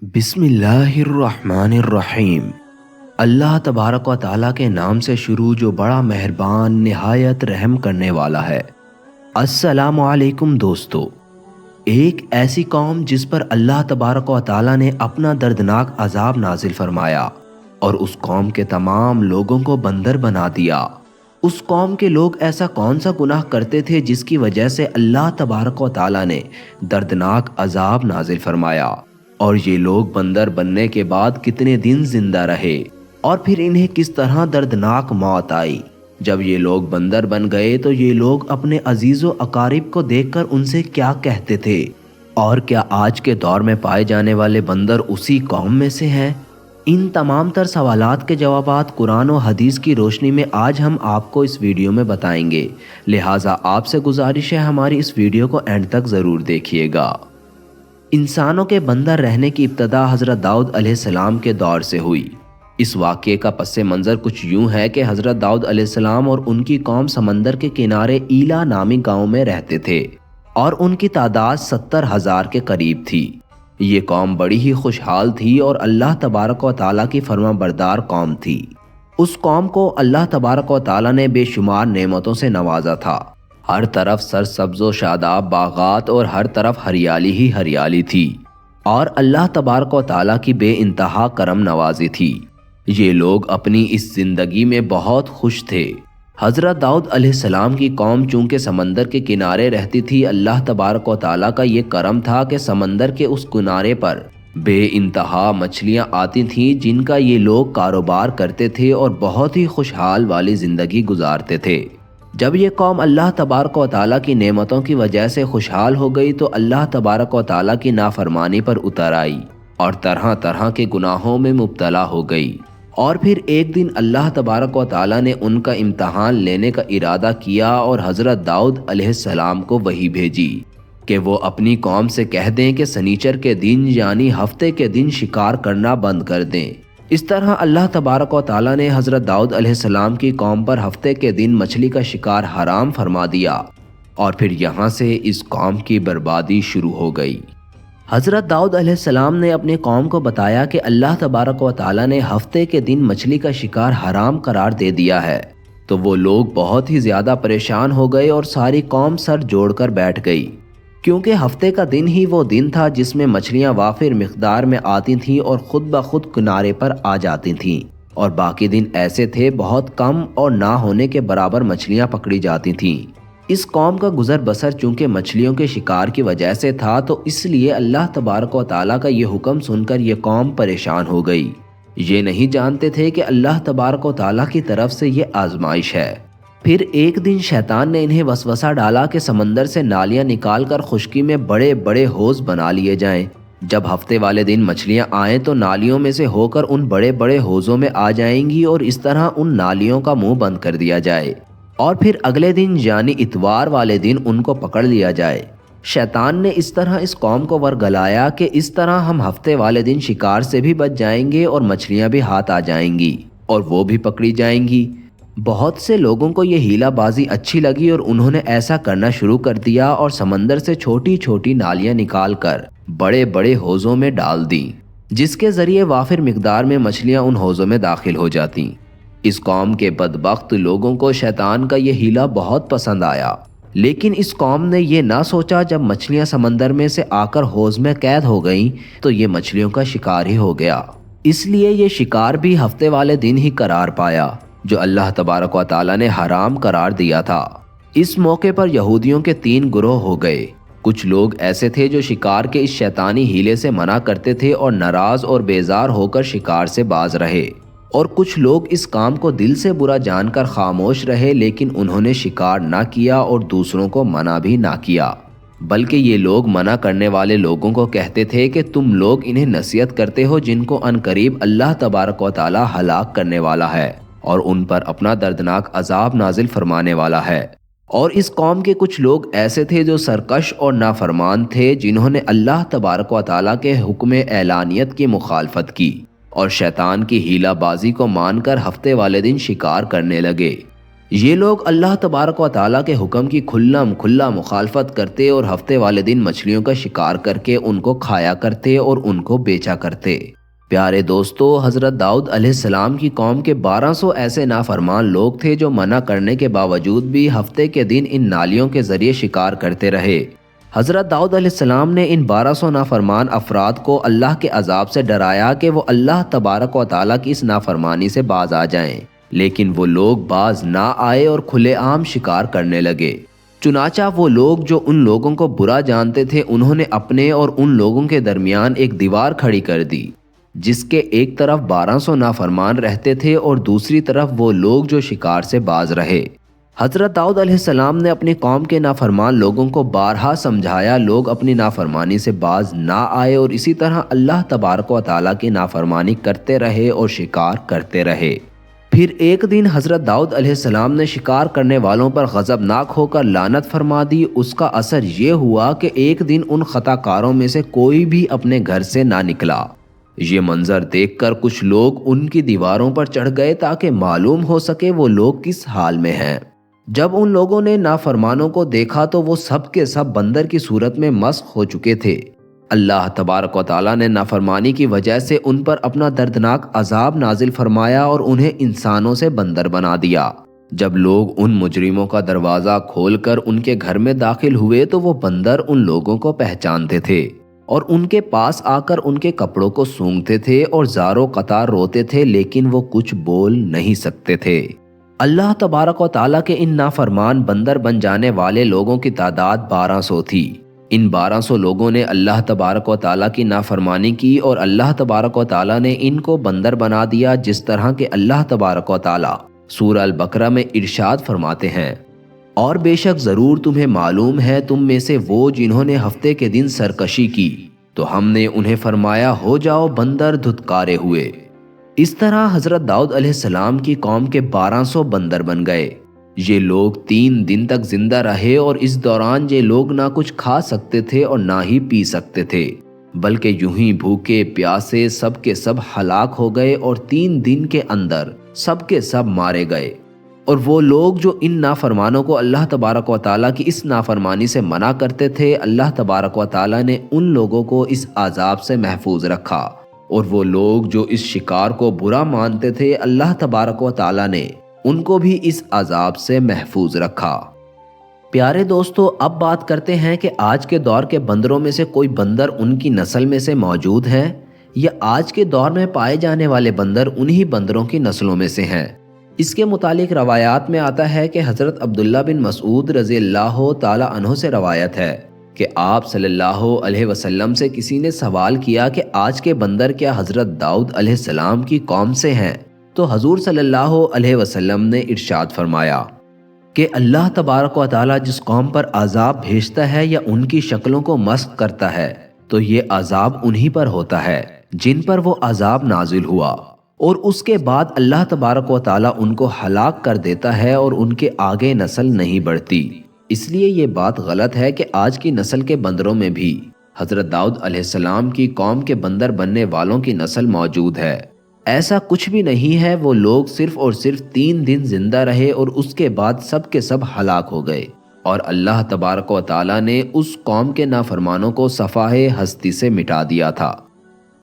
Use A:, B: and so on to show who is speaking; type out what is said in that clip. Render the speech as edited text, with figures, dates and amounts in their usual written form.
A: بسم اللہ الرحمن الرحیم۔ اللہ تبارک و تعالیٰ کے نام سے شروع جو بڑا مہربان نہایت رحم کرنے والا ہے۔ السلام علیکم دوستو۔ ایک ایسی قوم جس پر اللہ تبارک و تعالیٰ نے اپنا دردناک عذاب نازل فرمایا اور اس قوم کے تمام لوگوں کو بندر بنا دیا۔ اس قوم کے لوگ ایسا کون سا گناہ کرتے تھے جس کی وجہ سے اللہ تبارک و تعالیٰ نے دردناک عذاب نازل فرمایا، اور یہ لوگ بندر بننے کے بعد کتنے دن زندہ رہے، اور پھر انہیں کس طرح دردناک موت آئی۔ جب یہ لوگ بندر بن گئے تو یہ لوگ اپنے عزیز و اقارب کو دیکھ کر ان سے کیا کہتے تھے؟ اور کیا آج کے دور میں پائے جانے والے بندر اسی قوم میں سے ہیں؟ ان تمام تر سوالات کے جوابات قرآن و حدیث کی روشنی میں آج ہم آپ کو اس ویڈیو میں بتائیں گے، لہٰذا آپ سے گزارش ہے ہماری اس ویڈیو کو اینڈ تک ضرور دیکھیے گا۔ انسانوں کے بندر رہنے کی ابتدا حضرت داؤد علیہ السلام کے دور سے ہوئی۔ اس واقعے کا پس منظر کچھ یوں ہے کہ حضرت داؤد علیہ السلام اور ان کی قوم سمندر کے کنارے ایلا نامی گاؤں میں رہتے تھے، اور ان کی تعداد 70,000 کے قریب تھی۔ یہ قوم بڑی ہی خوشحال تھی اور اللہ تبارک و تعالیٰ کی فرما بردار قوم تھی۔ اس قوم کو اللہ تبارک و تعالیٰ نے بے شمار نعمتوں سے نوازا تھا۔ ہر طرف سرسبز و شاداب باغات اور ہر طرف ہریالی ہی ہریالی تھی، اور اللہ تبارک و تعالیٰ کی بے انتہا کرم نوازی تھی۔ یہ لوگ اپنی اس زندگی میں بہت خوش تھے۔ حضرت داؤد علیہ السلام کی قوم چونکہ سمندر کے کنارے رہتی تھی، اللہ تبارک و تعالیٰ کا یہ کرم تھا کہ سمندر کے اس کنارے پر بے انتہا مچھلیاں آتی تھیں جن کا یہ لوگ کاروبار کرتے تھے اور بہت ہی خوشحال والی زندگی گزارتے تھے۔ جب یہ قوم اللہ تبارک و تعالیٰ کی نعمتوں کی وجہ سے خوشحال ہو گئی تو اللہ تبارک و تعالیٰ کی نافرمانی پر اتر آئی اور طرح طرح کے گناہوں میں مبتلا ہو گئی۔ اور پھر ایک دن اللہ تبارک و تعالیٰ نے ان کا امتحان لینے کا ارادہ کیا اور حضرت داؤد علیہ السلام کو وحی بھیجی کہ وہ اپنی قوم سے کہہ دیں کہ سنیچر کے دن یعنی ہفتے کے دن شکار کرنا بند کر دیں۔ اس طرح اللہ تبارک و تعالیٰ نے حضرت داؤد علیہ السلام کی قوم پر ہفتے کے دن مچھلی کا شکار حرام فرما دیا، اور پھر یہاں سے اس قوم کی بربادی شروع ہو گئی۔ حضرت داؤد علیہ السلام نے اپنی قوم کو بتایا کہ اللہ تبارک و تعالیٰ نے ہفتے کے دن مچھلی کا شکار حرام قرار دے دیا ہے، تو وہ لوگ بہت ہی زیادہ پریشان ہو گئے اور ساری قوم سر جوڑ کر بیٹھ گئی، کیونکہ ہفتے کا دن ہی وہ دن تھا جس میں مچھلیاں وافر مقدار میں آتی تھیں اور خود بخود کنارے پر آ جاتی تھیں، اور باقی دن ایسے تھے بہت کم اور نہ ہونے کے برابر مچھلیاں پکڑی جاتی تھیں۔ اس قوم کا گزر بسر چونکہ مچھلیوں کے شکار کی وجہ سے تھا، تو اس لیے اللہ تبارک و تعالیٰ کا یہ حکم سن کر یہ قوم پریشان ہو گئی۔ یہ نہیں جانتے تھے کہ اللہ تبارک و تعالیٰ کی طرف سے یہ آزمائش ہے۔ پھر ایک دن شیطان نے انہیں وسوسہ ڈالا کہ سمندر سے نالیاں نکال کر خشکی میں بڑے بڑے حوض بنا لیے جائیں۔ جب ہفتے والے دن مچھلیاں آئیں تو نالیوں میں سے ہو کر ان بڑے بڑے حوضوں میں آ جائیں گی، اور اس طرح ان نالیوں کا منہ بند کر دیا جائے، اور پھر اگلے دن یعنی اتوار والے دن ان کو پکڑ لیا جائے۔ شیطان نے اس طرح اس قوم کو ورگلایا کہ اس طرح ہم ہفتے والے دن شکار سے بھی بچ جائیں گے اور مچھلیاں بھی ہاتھ آ جائیں گی اور وہ بھی پکڑی جائیں گی۔ بہت سے لوگوں کو یہ ہیلا بازی اچھی لگی اور انہوں نے ایسا کرنا شروع کر دیا اور سمندر سے چھوٹی چھوٹی نالیاں نکال کر بڑے بڑے حوضوں میں ڈال دیں، جس کے ذریعے وافر مقدار میں مچھلیاں ان حوضوں میں داخل ہو جاتیں۔ اس قوم کے بدبخت لوگوں کو شیطان کا یہ ہیلا بہت پسند آیا، لیکن اس قوم نے یہ نہ سوچا جب مچھلیاں سمندر میں سے آ کر حوض میں قید ہو گئیں تو یہ مچھلیوں کا شکار ہی ہو گیا۔ اس لیے یہ شکار بھی ہفتے والے دن ہی قرار پایا جو اللہ تبارک و تعالیٰ نے حرام قرار دیا تھا۔ اس موقع پر یہودیوں کے 3 گروہ ہو گئے۔ کچھ لوگ ایسے تھے جو شکار کے اس شیطانی ہیلے سے منع کرتے تھے اور ناراض اور بیزار ہو کر شکار سے باز رہے، اور کچھ لوگ اس کام کو دل سے برا جان کر خاموش رہے، لیکن انہوں نے شکار نہ کیا اور دوسروں کو منع بھی نہ کیا، بلکہ یہ لوگ منع کرنے والے لوگوں کو کہتے تھے کہ تم لوگ انہیں نصیحت کرتے ہو جن کو عنقریب اللہ تبارک و تعالیٰ ہلاک کرنے والا ہے اور ان پر اپنا دردناک عذاب نازل فرمانے والا ہے۔ اور اس قوم کے کچھ لوگ ایسے تھے جو سرکش اور نافرمان تھے، جنہوں نے اللہ تبارک و تعالیٰ کے حکم اعلانیت کی مخالفت کی اور شیطان کی ہیلا بازی کو مان کر ہفتے والے دن شکار کرنے لگے۔ یہ لوگ اللہ تبارک و تعالیٰ کے حکم کی کھلا مخالفت کرتے اور ہفتے والے دن مچھلیوں کا شکار کر کے ان کو کھایا کرتے اور ان کو بیچا کرتے۔ پیارے دوستو، حضرت داؤد علیہ السلام کی قوم کے 1200 ایسے نافرمان لوگ تھے جو منع کرنے کے باوجود بھی ہفتے کے دن ان نالیوں کے ذریعے شکار کرتے رہے۔ حضرت داؤد علیہ السلام نے ان 1200 نافرمان افراد کو اللہ کے عذاب سے ڈرایا کہ وہ اللہ تبارک و تعالیٰ کی اس نافرمانی سے باز آ جائیں، لیکن وہ لوگ باز نہ آئے اور کھلے عام شکار کرنے لگے۔ چنانچہ وہ لوگ جو ان لوگوں کو برا جانتے تھے انہوں نے اپنے اور ان لوگوں کے درمیان ایک دیوار کھڑی کر دی، جس کے ایک طرف 1200 نافرمان رہتے تھے اور دوسری طرف وہ لوگ جو شکار سے باز رہے۔ حضرت داؤد علیہ السلام نے اپنی قوم کے نافرمان لوگوں کو بارہا سمجھایا، لوگ اپنی نافرمانی سے باز نہ آئے اور اسی طرح اللہ تبارک و تعالیٰ کی نافرمانی کرتے رہے اور شکار کرتے رہے۔ پھر ایک دن حضرت داؤد علیہ السلام نے شکار کرنے والوں پر غضبناک ہو کر لعنت فرما دی۔ اس کا اثر یہ ہوا کہ ایک دن ان خطا کاروں میں سے کوئی بھی اپنے گھر سے نہ نکلا۔ یہ منظر دیکھ کر کچھ لوگ ان کی دیواروں پر چڑھ گئے تاکہ معلوم ہو سکے وہ لوگ کس حال میں ہیں۔ جب ان لوگوں نے نافرمانوں کو دیکھا تو وہ سب کے سب بندر کی صورت میں مسخ ہو چکے تھے۔ اللہ تبارک و تعالیٰ نے نافرمانی کی وجہ سے ان پر اپنا دردناک عذاب نازل فرمایا اور انہیں انسانوں سے بندر بنا دیا۔ جب لوگ ان مجرموں کا دروازہ کھول کر ان کے گھر میں داخل ہوئے تو وہ بندر ان لوگوں کو پہچانتے تھے اور ان کے پاس آ کر ان کے کپڑوں کو سونگھتے تھے اور زاروں قطار روتے تھے، لیکن وہ کچھ بول نہیں سکتے تھے۔ اللہ تبارک و تعالیٰ کے ان نافرمان بندر بن جانے والے لوگوں کی تعداد 1200 تھی۔ ان 1200 لوگوں نے اللہ تبارک و تعالیٰ کی نافرمانی کی اور اللہ تبارک و تعالیٰ نے ان کو بندر بنا دیا، جس طرح کہ اللہ تبارک و تعالیٰ سورہ البقرہ میں ارشاد فرماتے ہیں، اور بے شک ضرور تمہیں معلوم ہے تم میں سے وہ جنہوں نے ہفتے کے دن سرکشی کی تو ہم نے انہیں فرمایا ہو جاؤ بندر دھتکارے ہوئے۔ اس طرح حضرت داؤد علیہ السلام کی قوم کے 1200 بندر بن گئے۔ یہ لوگ 3 دن تک زندہ رہے اور اس دوران یہ لوگ نہ کچھ کھا سکتے تھے اور نہ ہی پی سکتے تھے، بلکہ یوں ہی بھوکے پیاسے سب کے سب ہلاک ہو گئے اور 3 دن کے اندر سب کے سب مارے گئے۔ اور وہ لوگ جو ان نافرمانوں کو اللہ تبارک و تعالیٰ کی اس نافرمانی سے منع کرتے تھے، اللہ تبارک و تعالیٰ نے ان لوگوں کو اس عذاب سے محفوظ رکھا، اور وہ لوگ جو اس شکار کو برا مانتے تھے اللہ تبارک و تعالیٰ نے ان کو بھی اس عذاب سے محفوظ رکھا۔ پیارے دوستو، اب بات کرتے ہیں کہ آج کے دور کے بندروں میں سے کوئی بندر ان کی نسل میں سے موجود ہے، یا آج کے دور میں پائے جانے والے بندر انہی بندروں کی نسلوں میں سے ہیں۔ اس کے متعلق روایات میں آتا ہے کہ حضرت عبداللہ بن مسعود رضی اللہ تعالی عنہ سے روایت ہے کہ آپ صلی اللہ علیہ وسلم سے کسی نے سوال کیا کہ آج کے بندر کیا حضرت داؤد علیہ السلام کی قوم سے ہیں؟ تو حضور صلی اللہ علیہ وسلم نے ارشاد فرمایا کہ اللہ تبارک و تعالیٰ جس قوم پر عذاب بھیجتا ہے یا ان کی شکلوں کو مسخ کرتا ہے تو یہ عذاب انہی پر ہوتا ہے جن پر وہ عذاب نازل ہوا، اور اس کے بعد اللہ تبارک و تعالیٰ ان کو ہلاک کر دیتا ہے اور ان کے آگے نسل نہیں بڑھتی۔ اس لیے یہ بات غلط ہے کہ آج کی نسل کے بندروں میں بھی حضرت داؤد علیہ السلام کی قوم کے بندر بننے والوں کی نسل موجود ہے۔ ایسا کچھ بھی نہیں ہے، وہ لوگ صرف اور صرف 3 دن زندہ رہے اور اس کے بعد سب کے سب ہلاک ہو گئے، اور اللہ تبارک و تعالیٰ نے اس قوم کے نافرمانوں کو صفحہ ہستی سے مٹا دیا تھا۔